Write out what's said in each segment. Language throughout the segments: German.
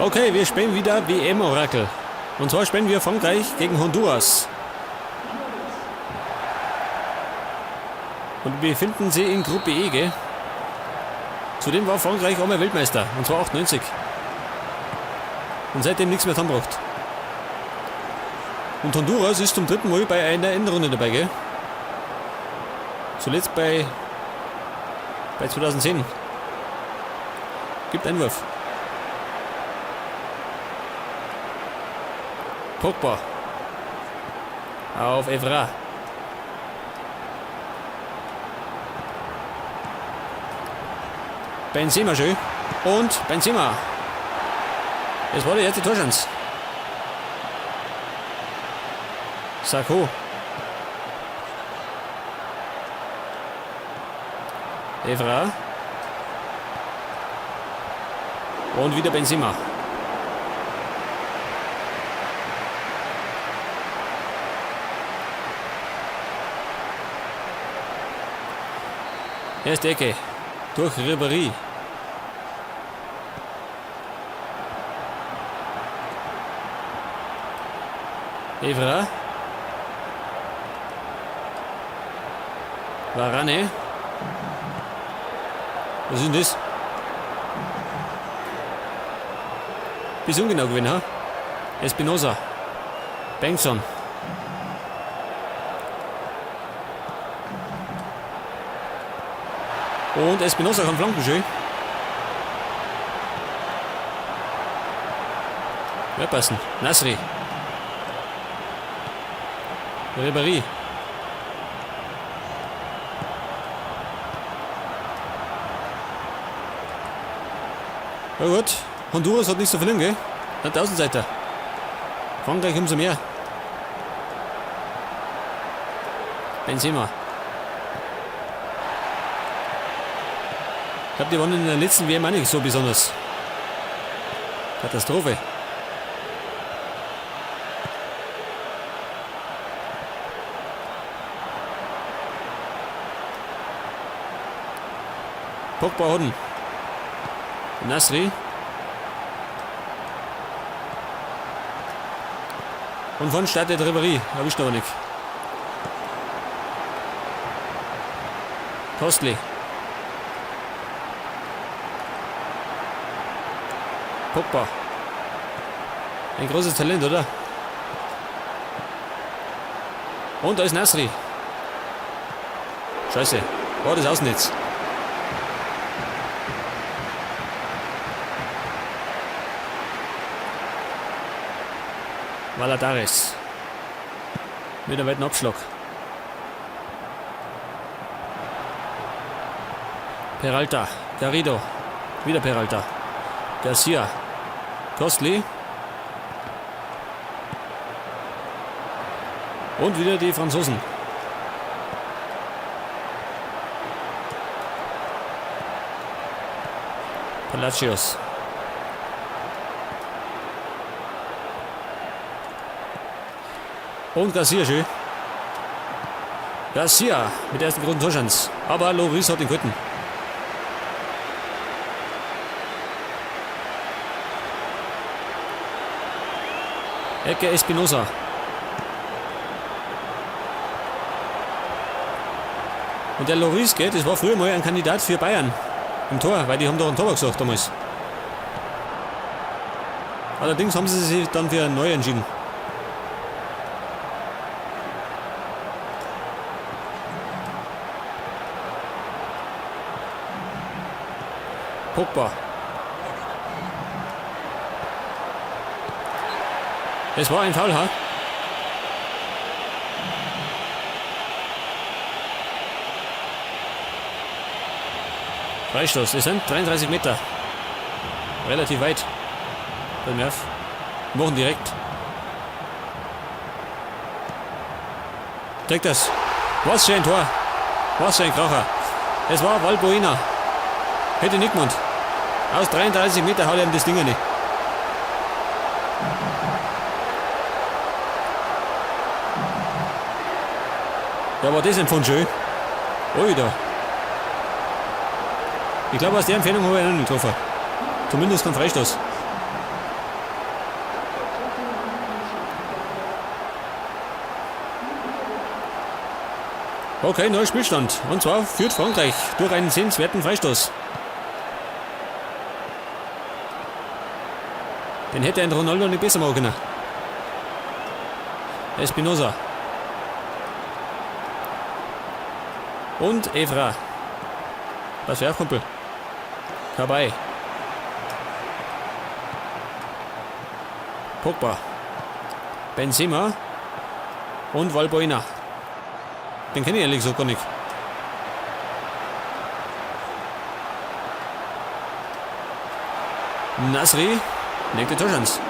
Okay, wir spielen wieder WM-Orakel. Und zwar spielen wir Frankreich gegen Honduras. Und wir befinden sie in Gruppe E, gell? Zudem war Frankreich auch mal Weltmeister. Und zwar 98. Und seitdem nichts mehr zusammengebracht. Und Honduras ist zum dritten Mal bei einer Endrunde dabei, gell? Zuletzt bei 2010. Gibt Einwurf. Pogba. Auf Evra. Benzema schön. Und Benzema. Das war die erste Torchance. Sakho. Evra. Und wieder Benzema. Erste Ecke. Durch Ribéry. Evra. Varane. Was ist denn das? Bis ungenau gewinnen, ha? Espinosa. Bengtson. Und Espinosa kann flanken, schön. Ja, passen. Nasri. Ribéry. Ja gut, Honduras hat nicht so viel, gell? Ein Außenseiter. Frankreich umso mehr. Benzema. Ich glaube, die waren in der letzten WM auch nicht so besonders. Katastrophe. Pogba hat ihn. Nasri. Und von startet Ribéry. Erwischt aber nicht. Kostli. Pogba. Ein großes Talent, oder? Und da ist Nasri. Scheiße. Oh, das Außennetz. Valadares. Mit einem weiten Abschlag. Peralta. Garrido. Wieder Peralta. Garcia. Kostli. Und wieder die Franzosen. Palacios. Und Garcia schön. Garcia mit der ersten großen Torchance. Aber Loris hat den gehalten. Ecke Espinosa. Und der Loris, gell, das war früher mal ein Kandidat für Bayern im Tor, weil die haben doch einen Torwart gesagt damals. Allerdings haben sie sich dann für einen neuen entschieden. Pogba. Es war ein Foul, ha? Freistoß. Es sind 33 Meter. Relativ weit. Beim Nerv. Machen direkt. Trägt das. Was für ein Tor. Was für ein Kracher. Es war Valbuena. Hätte nicht gemacht. Aus 33 Meter haut er ihm das Ding nicht. Ja, war das ein von schön. Oida. Ich glaube, aus der Entfernung habe ich einen nicht getroffen. Zumindest kein Freistoß. Okay, neuer Spielstand. Und zwar führt Frankreich durch einen sehenswerten Freistoß. Den hätte ein Ronaldo nicht besser machen können. Espinosa. Und Evra. Was für ein Kumpel. Kabay. Pogba. Benzema. Und Valbuena. Den kenne ich ehrlich gesagt gar nicht. Nasri. Nächste Torchance.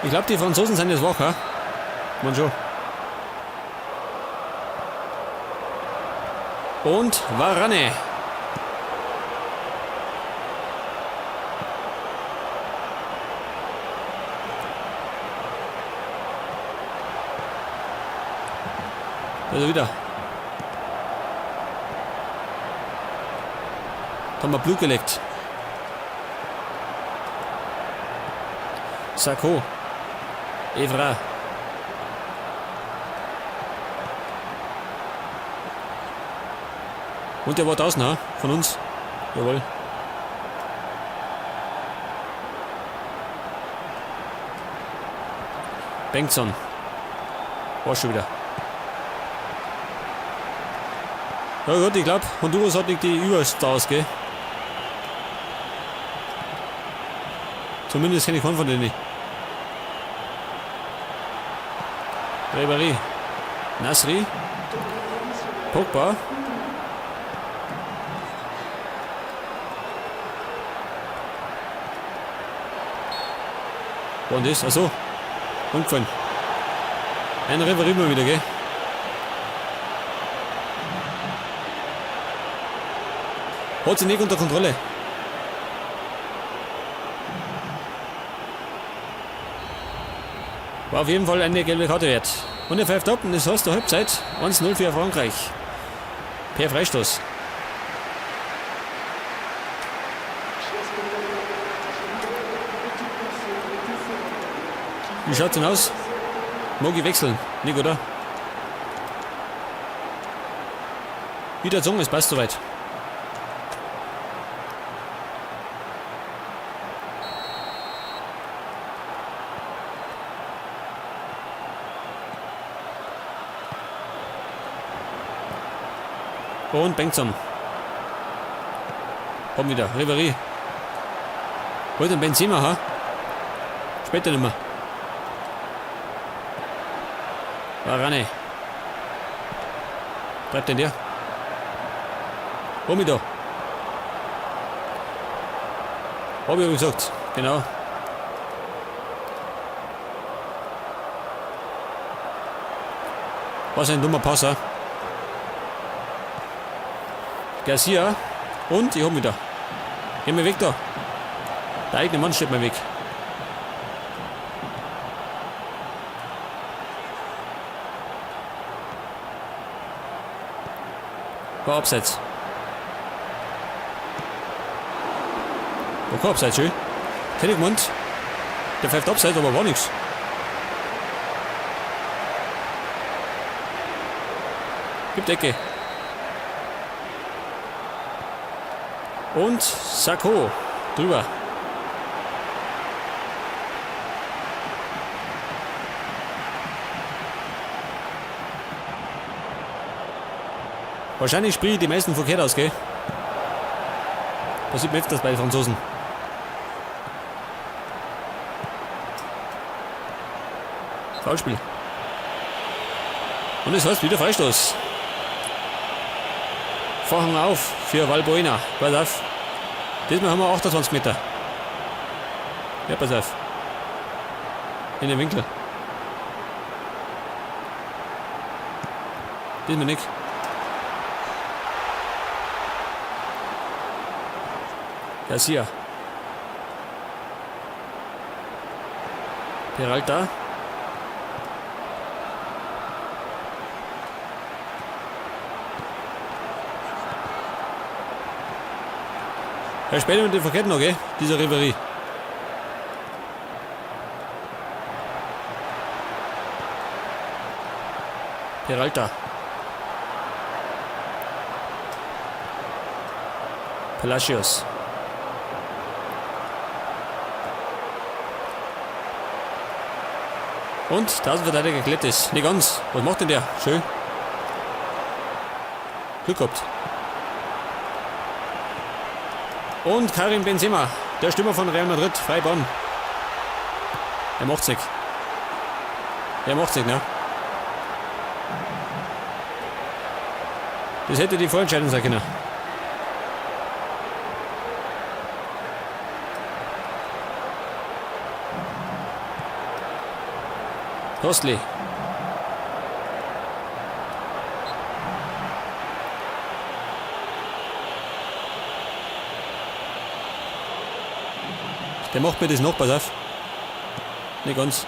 Ich glaube, die Franzosen sind jetzt wach, ha? Man schon. Und Varane. Also wieder. Da haben wir Blut geleckt. Sakho. Evra. Und der war draußen, ha? Von uns. Jawohl. Bengtson. War schon wieder. Ja gut, ich glaube, Honduras hat nicht die Überstars, gell? Zumindest kenne ich keinen von denen. Ribéry. Nasri. Pogba. Und das? Achso. Umgefallen. Ein Ribéry mal wieder, gell? Hat sie nicht unter Kontrolle. War auf jeden Fall eine gelbe Karte wert. Und er pfeift ab und das heißt der Halbzeit 1-0 für Frankreich. Per Freistoß. Wie schaut's denn aus? Mag ich wechseln? Nicht, oder? Wieder gezogen, es passt soweit. Und Bengtson. Komm wieder. Ribéry. Heute ein Benzema, ha? Später nicht mehr. Varane. Bleibt denn der? Komm da. Hab ich ja gesagt. Genau. Was ein dummer Passer. Garcia. Und ich hab mich da. Geh mir weg da. Der eigene Mann steht mir weg. War abseits. War kein Abseits, schön. Hätte ich gemeint, der pfeift abseits, aber war nichts. Gibt Ecke. Und Sakho drüber. Wahrscheinlich spiele ich die meisten verkehrt aus, gell? Das sieht man öfters bei den Franzosen. Foulspiel. Und es heißt wieder Freistoß. Vorhang auf für Valbuena. Pass auf. Diesmal haben wir 28 Meter. Ja, pass auf. In den Winkel. Diesmal nicht. Garcia. Peralta. Er spielt mit den Verkehrten noch, gell? Dieser Ribéry. Peralta. Palacios. Und 1000 Verteidiger Glettis. Nicht ganz. Was macht denn der? Schön. Glück gehabt. Und Karim Benzema. Der Stürmer von Real Madrid. Freibahn. Er macht sich. Er macht sich, ne? Das hätte die Vorentscheidung sein können. Kostli. Der macht mir das noch, pass auf. Nicht ganz.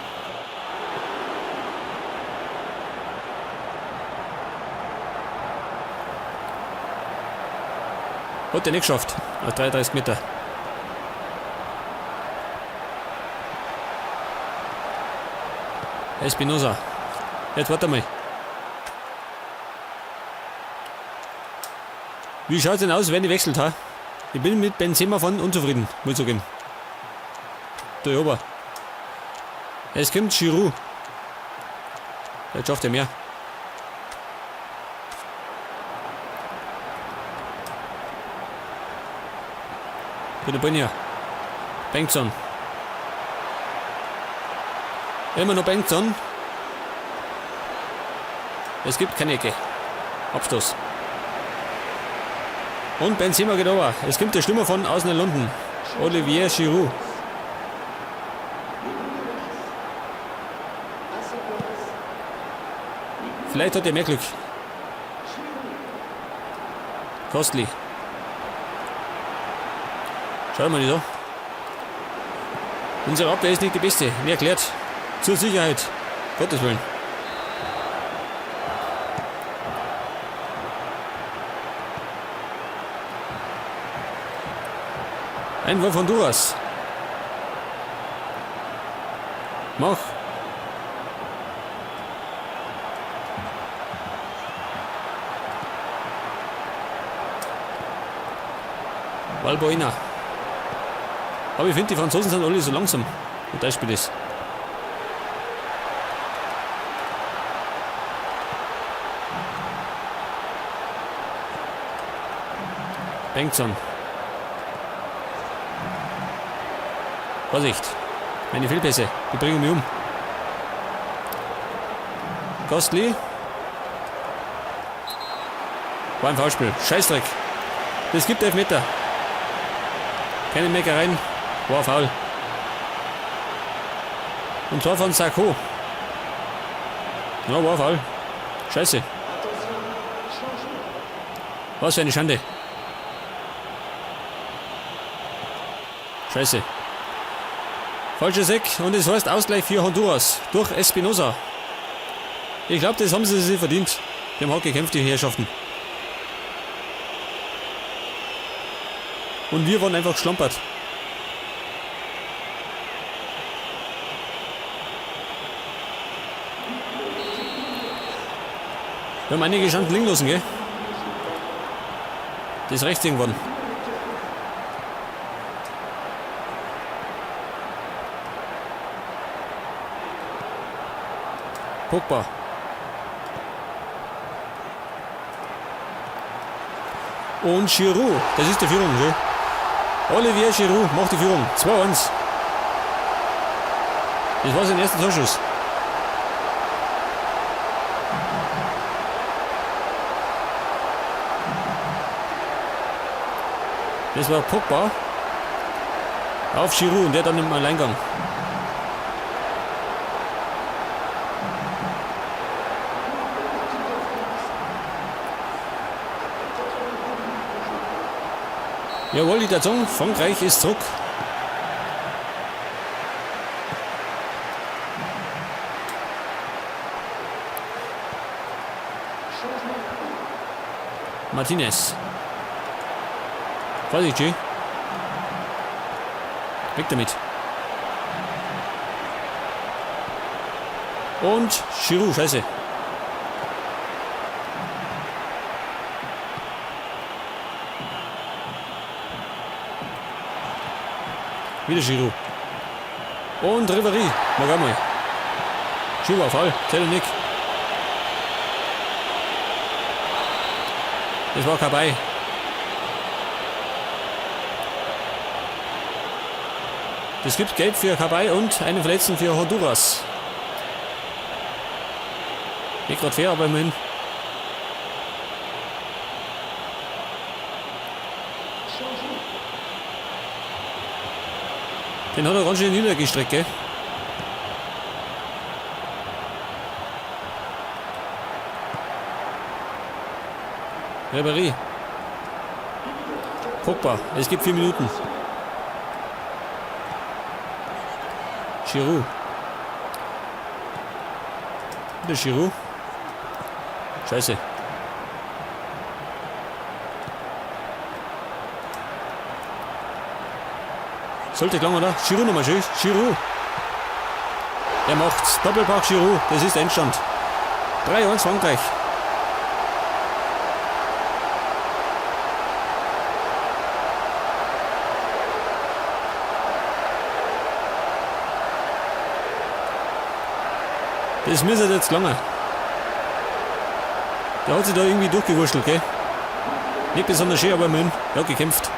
Hat er nicht geschafft. Aus 33 Meter. Espinosa. Jetzt warte mal. Wie schaut es denn aus, wenn ich wechselt habe? Ich bin mit Benzema von unzufrieden, muss ich sagen. Da oben. Es kommt Giroud. Jetzt schafft er mehr. Bitte Brinja. Bengtson. Immer noch Bengtson. Es gibt keine Ecke. Abstoß. Und Benzema geht over. Es kommt der Stürmer von außen in London. Olivier Giroud. Vielleicht hat er mehr Glück. Kostli. Schau mal nicht an. Unsere Abwehr ist nicht die beste. Wie erklärt. Zur Sicherheit. Gottes Willen. Einwurf von Honduras. Mach. Valbuena. Aber ich finde, die Franzosen sind alle so langsam. Und das Spiel ist. Bengtson. Vorsicht. Meine Fehlpässe. Die bringen mich um. Kostli. War ein Foulspiel. Scheißdreck. Das gibt Elfmeter. Keine Meckereien. War faul. Und zwar von Sarko. Ja, war faul. Scheiße. Was für eine Schande. Scheiße. Falscher Sack und es heißt Ausgleich für Honduras durch Espinosa. Ich glaube, das haben sie sich verdient. Die haben hart gekämpft, die Herrschaften. Und wir waren einfach geschlampert. Wir haben einige Chancen liegen lassen, gell? Das ist rechts irgendwann. Pogba. Und Giroud, das ist die Führung, gell? Olivier Giroud macht die Führung. 2-1. Das war sein erster Torschuss. Das war Pogba auf Giroud und der dann im Alleingang. Jawohl, die Song, Frankreich ist zurück. Martinez. Vorsicht, G. Weg damit. Und Giroud, scheiße. Wieder Giroud. Und Ribéry. Noch einmal. Giroud, Fall. Telenik. Das war Kabay. Es gibt Gelb für Kabay und einen Verletzten für Honduras. Geht gerade fair, aber immerhin. Den hat er ganz schön niedergestreckt, gell? Ribéry. Pogba, es gibt 4 Minuten. Giroud. Wieder Giroud. Scheiße. Sollte klar, oder? Giroud nochmal schön. Giroud. Er macht's. Doppelpack Giroud. Das ist Endstand. 3-1 Frankreich. Das müsste jetzt lange. Der hat sich da irgendwie durchgewurschtelt, gell? Nicht besonders schön, aber immerhin. Er hat gekämpft.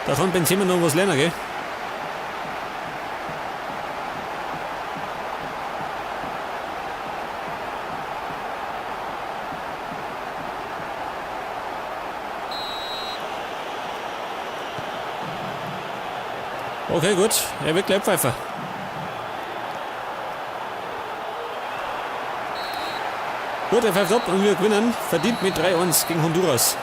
Da kann Benzema noch was lernen, gell? Okay, gut. Er wird gleich pfeifen. Gut, er pfeift ab und wir gewinnen. Verdient mit 3-1 gegen Honduras.